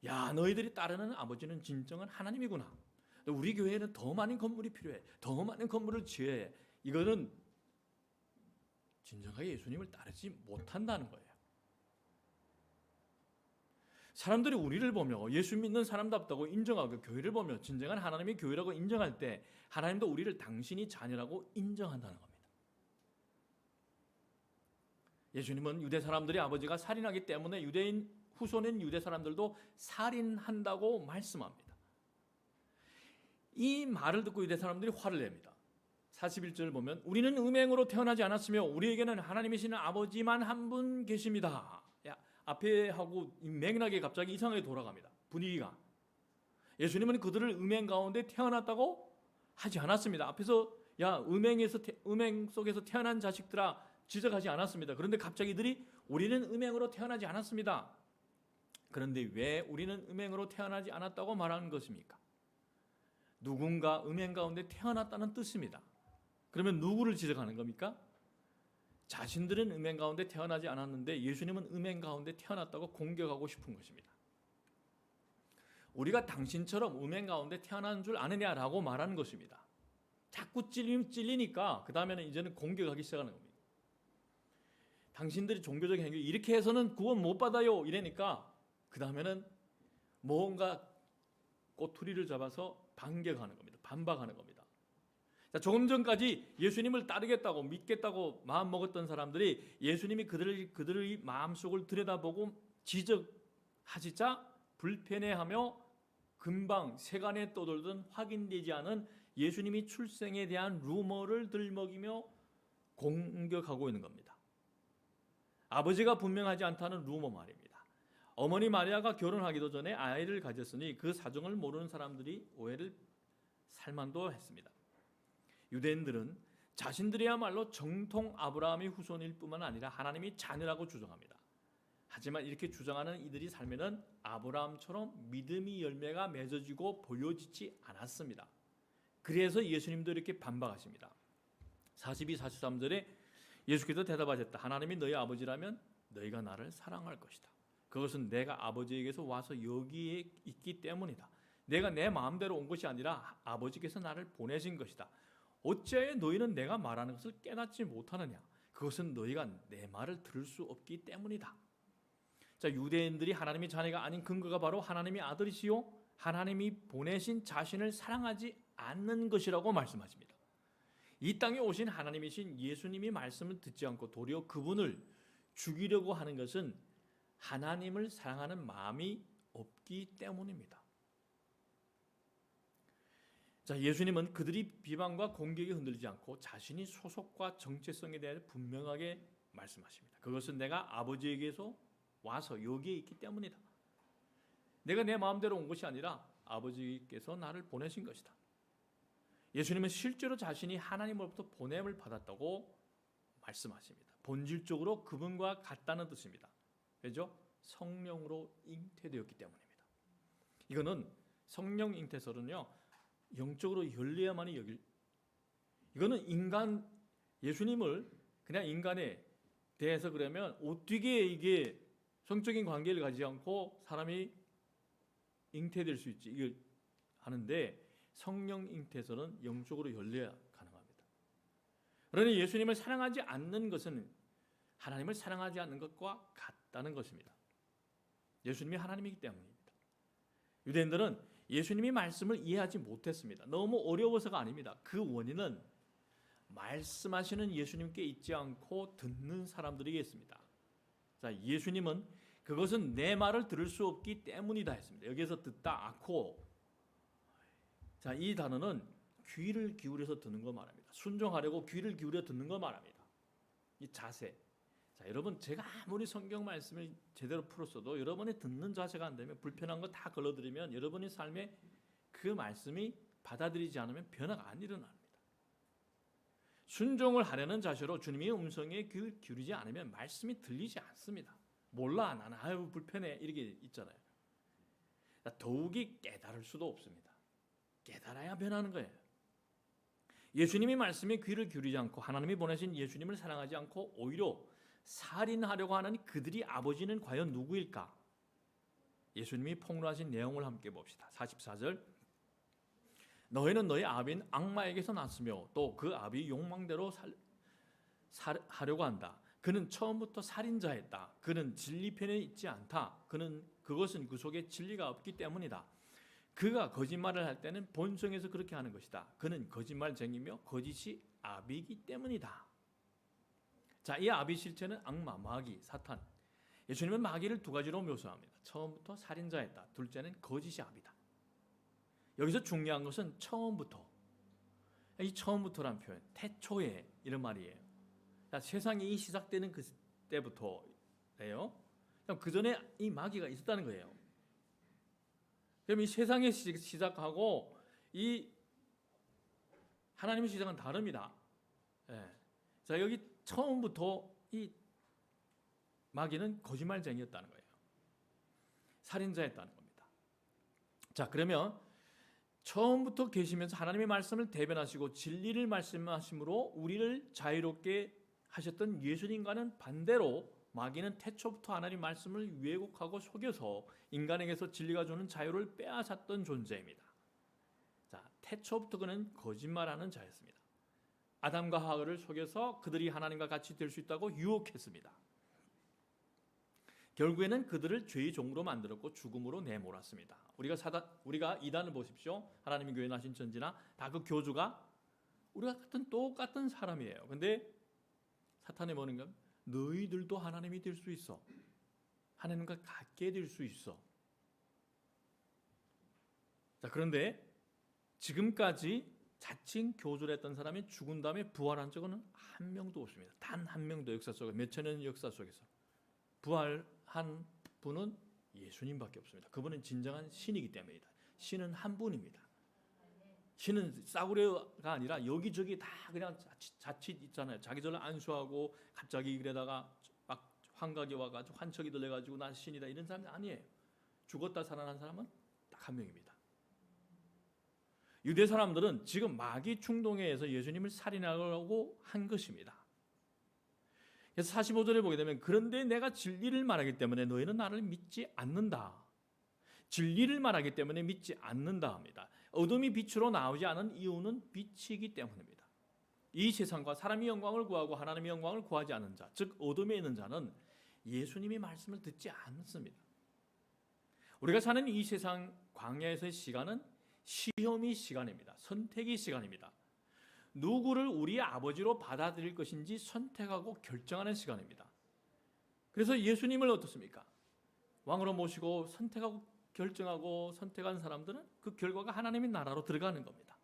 [SPEAKER 1] 야 너희들이 따르는 아버지는 진정한 하나님이구나. 우리 교회에는 더 많은 건물이 필요해. 더 많은 건물을 지어야 해. 이거는 진정하게 예수님을 따르지 못한다는 거예요. 사람들이 우리를 보며 예수 믿는 사람답다고 인정하고 교회를 보며 진정한 하나님의 교회라고 인정할 때 하나님도 우리를 당신이 자녀라고 인정한다는 겁니다. 예수님은 유대 사람들이 아버지가 살인하기 때문에 유대인 후손인 유대 사람들도 살인한다고 말씀합니다. 이 말을 듣고 유대 사람들이 화를 냅니다. 41절 보면 우리는 음행으로 태어나지 않았으며 우리에게는 하나님이시는 아버지만 한 분 계십니다. 앞에 하고 맥락이 갑자기 이상하게 돌아갑니다. 분위기가. 예수님은 그들을 음행 가운데 태어났다고 하지 않았습니다. 앞에서 음행 속에서 태어난 자식들아 지적하지 않았습니다. 그런데 갑자기 이들이 우리는 음행으로 태어나지 않았습니다. 그런데 왜 우리는 음행으로 태어나지 않았다고 말하는 것입니까? 누군가 음행 가운데 태어났다는 뜻입니다. 그러면 누구를 지적하는 겁니까? 자신들은 음행 가운데 태어나지 않았는데 예수님은 음행 가운데 태어났다고 공격하고 싶은 것입니다. 우리가 당신처럼 음행 가운데 태어난 줄 아느냐라고 말하는 것입니다. 자꾸 찔리니까 그 다음에는 이제는 공격하기 시작하는 겁니다. 당신들이 종교적인 행위 이렇게 해서는 구원 못 받아요 이러니까 그 다음에는 뭔가 꼬투리를 잡아서 반격하는 겁니다. 반박하는 겁니다. 자, 조금 전까지 예수님을 따르겠다고 믿겠다고 마음 먹었던 사람들이 예수님이 그들의 마음속을 들여다보고 지적하시자 불편해하며 금방 세간에 떠돌던 확인되지 않은 예수님이 출생에 대한 루머를 들먹이며 공격하고 있는 겁니다. 아버지가 분명하지 않다는 루머 말입니다. 어머니 마리아가 결혼하기도 전에 아이를 가졌으니 그 사정을 모르는 사람들이 오해를 살만도 했습니다. 유대인들은 자신들이야말로 정통 아브라함의 후손일 뿐만 아니라 하나님의 자녀라고 주장합니다. 하지만 이렇게 주장하는 이들이 삶에는 아브라함처럼 믿음의 열매가 맺어지고 보여지지 않았습니다. 그래서 예수님도 이렇게 반박하십니다. 42, 43절에 예수께서 대답하셨다. 하나님이 너희 아버지라면 너희가 나를 사랑할 것이다. 그것은 내가 아버지에게서 와서 여기에 있기 때문이다. 내가 내 마음대로 온 것이 아니라 아버지께서 나를 보내신 것이다. 어찌하여 너희는 내가 말하는 것을 깨닫지 못하느냐? 그것은 너희가 내 말을 들을 수 없기 때문이다. 자, 유대인들이 하나님의 자녀가 아닌 근거가 바로 하나님의 아들이시요 하나님이 보내신 자신을 사랑하지 않는 것이라고 말씀하십니다. 이 땅에 오신 하나님이신 예수님이 말씀을 듣지 않고 도리어 그분을 죽이려고 하는 것은 하나님을 사랑하는 마음이 없기 때문입니다. 자, 예수님은 그들이 비방과 공격에 흔들리지 않고 자신이 소속과 정체성에 대해 분명하게 말씀하십니다. 그것은 내가 아버지에게서 와서 여기에 있기 때문이다. 내가 내 마음대로 온 것이 아니라 아버지께서 나를 보내신 것이다. 예수님은 실제로 자신이 하나님으로부터 보냄을 받았다고 말씀하십니다. 본질적으로 그분과 같다는 뜻입니다. 왜죠? 성령으로 잉태되었기 때문입니다. 이거는 성령 잉태설은요, 영적으로 열려야만이 이거는 예수님을 그냥 인간에 대해서 그러면 어떻게 이게 성적인 관계를 가지지 않고 사람이 잉태될 수 있지? 이걸 하는데 성령 잉태설은 영적으로 열려야 가능합니다. 그러니 예수님을 사랑하지 않는 것은 하나님을 사랑하지 않는 것과 같다는 것입니다. 예수님이 하나님이기 때문입니다. 유대인들은 예수님이 말씀을 이해하지 못했습니다. 너무 어려워서가 아닙니다. 그 원인은 말씀하시는 예수님께 있지 않고 듣는 사람들에게 있습니다. 자, 예수님은 그것은 내 말을 들을 수 없기 때문이다 했습니다. 여기에서 듣다 않고, 자, 이 단어는 귀를 기울여서 듣는 거 말합니다. 순종하려고 귀를 기울여 듣는 거 말합니다. 이 자세. 자, 여러분, 제가 아무리 성경 말씀을 제대로 풀었어도 여러분이 듣는 자세가 안 되면, 불편한 거 다 걸러드리면 여러분의 삶에 그 말씀이 받아들이지 않으면 변화가 안 일어납니다. 순종을 하려는 자세로 주님의 음성에 귀를 기울이지 않으면 말씀이 들리지 않습니다. 몰라, 나는 아유 불편해 이렇게 있잖아요. 더욱이 깨달을 수도 없습니다. 깨달아야 변하는 거예요. 예수님의 말씀에 귀를 기울이지 않고 하나님이 보내신 예수님을 사랑하지 않고 오히려 살인하려고 하는 그들이 아버지는 과연 누구일까? 예수님이 폭로하신 내용을 함께 봅시다. 44절, 너희는 너희 아비인 악마에게서 났으며 또 그 아비 욕망대로 하려고 한다. 그는 처음부터 살인자였다. 그는 진리 편에 있지 않다. 그것은 그 속에 진리가 없기 때문이다. 그가 거짓말을 할 때는 본성에서 그렇게 하는 것이다. 그는 거짓말쟁이며 거짓이 아비이기 때문이다. 자, 이 아비 실체는 악마, 마귀, 사탄. 예수님은 마귀를 두 가지로 묘사합니다. 처음부터 살인자였다. 둘째는 거짓이 아비다. 여기서 중요한 것은 처음부터. 이 처음부터란 표현, 태초에 이런 말이에요. 자, 세상이 시작되는 그때부터예요. 그 전에 이 마귀가 있었다는 거예요. 그럼 이 세상의 시작하고 이 하나님의 시작은 다릅니다. 예. 자, 여기 처음부터 이 마귀는 거짓말쟁이였다는 거예요. 살인자였다는 겁니다. 자, 그러면 처음부터 계시면서 하나님의 말씀을 대변하시고 진리를 말씀하심으로 우리를 자유롭게 하셨던 예수님과는 반대로 마귀는 태초부터 하나님의 말씀을 왜곡하고 속여서 인간에게서 진리가 주는 자유를 빼앗았던 존재입니다. 자, 태초부터 그는 거짓말하는 자였습니다. 아담과 하와를 속여서 그들이 하나님과 같이 될 수 있다고 유혹했습니다. 결국에는 그들을 죄의 종으로 만들었고 죽음으로 내몰았습니다. 우리가 이단을 보십시오. 하나님의 교회 나신 천지나 다 그 교주가 우리가 똑같은 사람이에요. 근데 사탄이 뭐는가? 너희들도 하나님이 될 수 있어. 하나님과 같게 될 수 있어. 자, 그런데 지금까지 자칭 교주를 했던 사람이 죽은 다음에 부활한 적은 한 명도 없습니다. 단 한 명도 역사 속에, 몇천 년 역사 속에서 부활한 분은 예수님밖에 없습니다. 그분은 진정한 신이기 때문이다. 신은 한 분입니다. 신은 싸구려가 아니라 여기저기 다 그냥 자칫 있잖아요. 자기들을 안수하고 갑자기 그러다가 막 환각이 와가지고 환척이 들려가지고 난 신이다 이런 사람이 아니에요. 죽었다 살아난 사람은 딱 한 명입니다. 유대 사람들은 지금 마귀 충동에 의해서 예수님을 살인하려고 한 것입니다. 그래서 45절에 보게 되면 그런데 내가 진리를 말하기 때문에 너희는 나를 믿지 않는다. 진리를 말하기 때문에 믿지 않는다 합니다. 어둠이 빛으로 나오지 않은 이유는 빛이기 때문입니다. 이 세상과 사람의 영광을 구하고 하나님의 영광을 구하지 않는 자, 즉 어둠에 있는 자는 예수님의 말씀을 듣지 않습니다. 우리가 사는 이 세상 광야에서의 시간은 시험의 시간입니다. 선택의 시간입니다. 누구를 우리의 아버지로 받아들일 것인지 선택하고 결정하는 시간입니다. 그래서 예수님을 어떻습니까? 왕으로 모시고 선택하고 결정하고 선택한 사람들은 그 결과가 하나님의 나라로 들어가는 겁니다.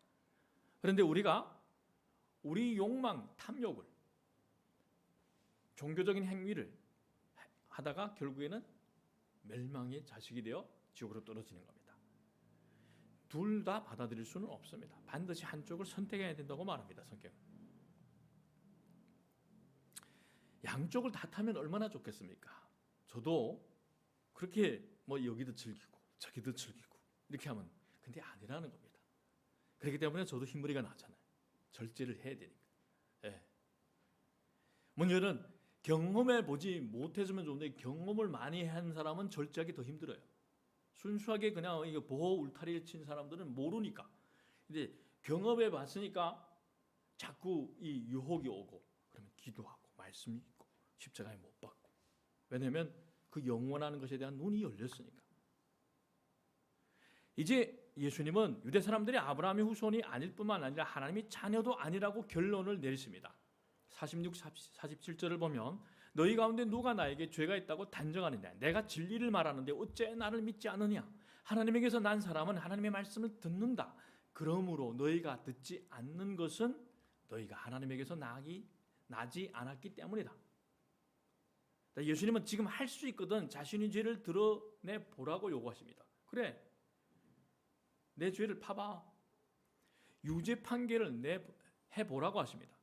[SPEAKER 1] 그런데 우리가 우리 욕망, 탐욕을, 종교적인 행위를 하다가 결국에는 멸망의 자식이 되어 지옥으로 떨어지는 겁니다. 둘 다 받아들일 수는 없습니다. 반드시 한쪽을 선택해야 된다고 말합니다. 성경은. 양쪽을 다 타면 얼마나 좋겠습니까? 저도 그렇게 뭐 여기도 즐기고 저기도 즐기고 이렇게 하면 근데 아니라는 겁니다. 그렇기 때문에 저도 흰머리가 나잖아요. 절제를 해야 되니까. 예. 문제는 경험해 보지 못했으면 좋은데 경험을 많이 한 사람은 절제하기 더 힘들어요. 순수하게 그냥 이거 보호 울타리를 친 사람들은 모르니까. 근데 경험해 봤으니까 자꾸 이 유혹이 오고 그러면 기도하고 말씀이 있고 십자가에 못 박고. 왜냐하면 그 영원한 것에 대한 눈이 열렸으니까. 이제 예수님은 유대 사람들이 아브라함의 후손이 아닐 뿐만 아니라 하나님의 자녀도 아니라고 결론을 내리십니다. 46, 47절을 보면 너희 가운데 누가 나에게 죄가 있다고 단정하느냐? 내가 진리를 말하는데 어째 나를 믿지 않느냐? 하나님에게서 난 사람은 하나님의 말씀을 듣는다. 그러므로 너희가 듣지 않는 것은 너희가 하나님에게서 나지 않았기 때문이다. 예수님은 지금 할 수 있거든 자신의 죄를 드러내 보라고 요구하십니다. 그래, 내 죄를 파봐. 유죄 판결을 해보라고 하십니다.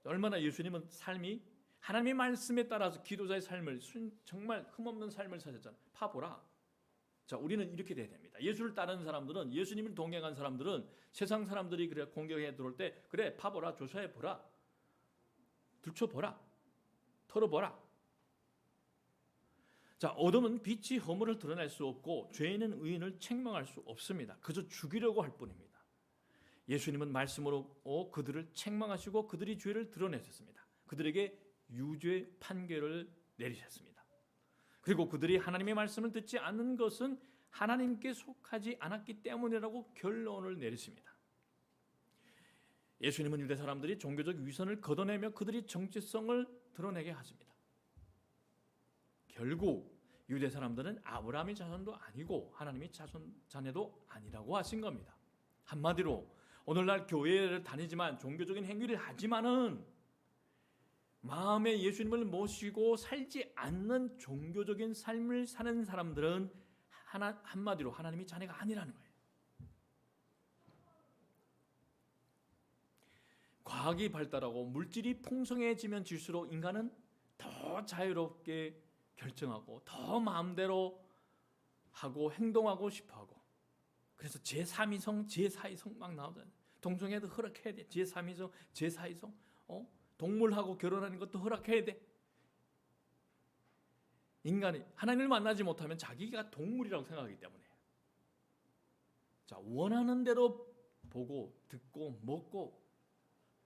[SPEAKER 1] 얼마나 예수님은 삶이 하나님의 말씀에 따라서 기도자의 삶을 정말 흠없는 삶을 사셨잖아요. 파보라. 자, 우리는 이렇게 돼야 됩니다. 예수를 따르는 사람들은, 예수님을 동행한 사람들은 세상 사람들이 그래 공격해 들어올 때 그래 파보라, 조사해보라, 들춰보라, 털어보라. 자, 어둠은 빛이 허물을 드러낼 수 없고 죄인은 의인을 책망할 수 없습니다. 그저 죽이려고 할 뿐입니다. 예수님은 말씀으로 그들을 책망하시고 그들이 죄를 드러내셨습니다.
[SPEAKER 4] 그들에게 유죄 판결을 내리셨습니다. 그리고 그들이 하나님의 말씀을 듣지 않는 것은 하나님께 속하지 않았기 때문이라고 결론을 내렸습니다. 예수님은 유대 사람들이 종교적 위선을 걷어내며 그들이 정체성을 드러내게 하십니다. 결국 유대 사람들은 아브라함의 자손도 아니고 하나님의 자녀도 아니라고 하신 겁니다. 한마디로 오늘날 교회를 다니지만 종교적인 행위를 하지만은 마음에 예수님을 모시고 살지 않는 종교적인 삶을 사는 사람들은 한마디로 하나님의 자녀가 아니라는 거예요. 과학이 발달하고 물질이 풍성해지면 질수록 인간은 더 자유롭게 결정하고 더 마음대로 하고 행동하고 싶어하고, 그래서 제3위성, 제4위성 막 나오잖아요. 동성애도 허락해야 돼. 제3위성, 제4위성, 동물하고 결혼하는 것도 허락해야 돼. 인간이 하나님을 만나지 못하면 자기가 동물이라고 생각하기 때문에 자, 원하는 대로 보고 듣고 먹고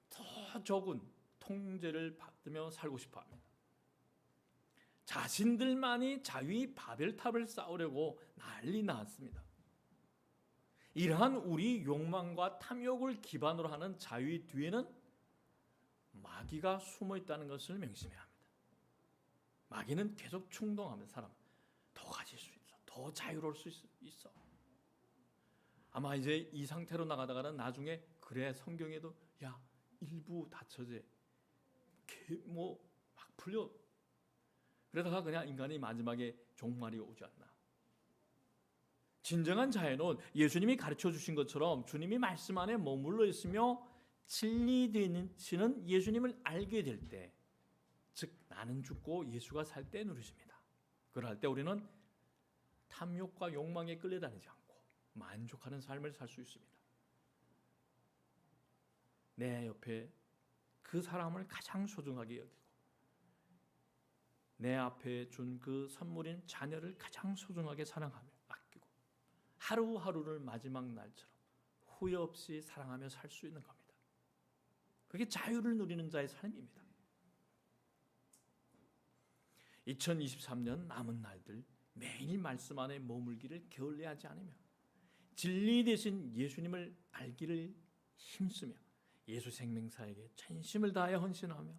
[SPEAKER 4] 더 적은 통제를 받으며 살고 싶어합니다. 자신들만이 자유의 바벨탑을 쌓으려고 난리 났습니다. 이러한 우리 욕망과 탐욕을 기반으로 하는 자유의 뒤에는 마귀가 숨어 있다는 것을 명심해야 합니다. 마귀는 계속 충동하면서 사람 더 가질 수 있어, 더 자유로울 수 있어. 아마 이제 이 상태로 나가다가는 나중에 그래 성경에도 야 일부 다처제 뭐 막 풀려, 그러다가 그냥 인간이 마지막에 종말이 오지 않나. 진정한 자유는 예수님이 가르쳐 주신 것처럼 주님이 말씀 안에 머물러 있으며 진리되시는 예수님을 알게 될 때, 즉 나는 죽고 예수가 살 때 누리십니다. 그럴 때 우리는 탐욕과 욕망에 끌려다니지 않고 만족하는 삶을 살 수 있습니다. 내 옆에 그 사람을 가장 소중하게 여기고 내 앞에 준 그 선물인 자녀를 가장 소중하게 사랑하며 아끼고 하루하루를 마지막 날처럼 후회 없이 사랑하며 살 수 있는 겁니다. 그게 자유를 누리는 자의 삶입니다. 2023년 남은 날들 매일 말씀 안에 머물기를 게을리하지 않으며 진리 되신 예수님을 알기를 힘쓰며 예수 생명사에게 전심을 다하여 헌신하며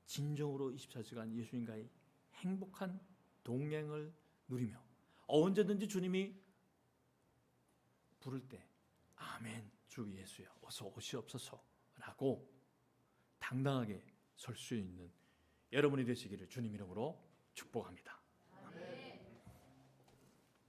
[SPEAKER 4] 진정으로 24시간 예수님과의 행복한 동행을 누리며 언제든지 주님이 부를 때 아멘 주 예수여 어서 오시옵소서라고 당당하게 설 수 있는 여러분이 되시기를 주님 이름으로 축복합니다.